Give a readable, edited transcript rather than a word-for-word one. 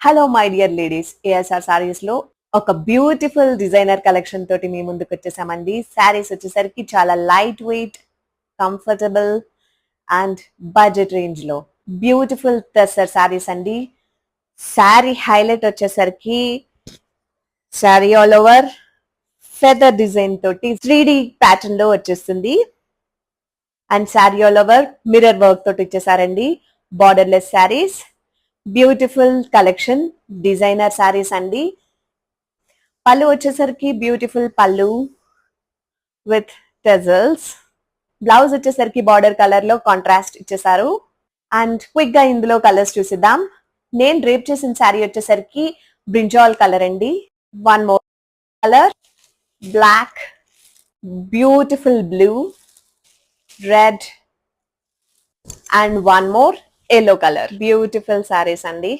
Hello my dear ladies, ASR saris లో ఒక beautiful designer collection తోటి మీ ముందుకు వచ్చేసామండి. సారీస్ వచ్చేసరికి చాలా light weight, comfortable and budget range లో బ్యూటిఫుల్ టెస్సర్ సారీస్ అండి. సారీ హైలైట్ వచ్చేసరికి sari all over feather design తోటి 3D ప్యాటర్న్ లో వచ్చేస్తుంది. And sari all over mirror work తోటి ఇచ్చేసారండి. Borderless saris, beautiful collection, designer saris అండి. పళ్ళు వచ్చేసరికి beautiful pallu with tassels. Blouse వచ్చేసరికి బార్డర్ కలర్ లో కాంట్రాస్ట్ ఇచ్చేసారు. అండ్ క్విక్ గా ఇందులో కలర్స్ చూసిద్దాం. నేను డ్రేప్ చేసిన శారీ వచ్చేసరికి బ్రింజాల్ కలర్ అండి. One more colour black, beautiful blue, red and one more yellow colour. Beautiful saris అండి.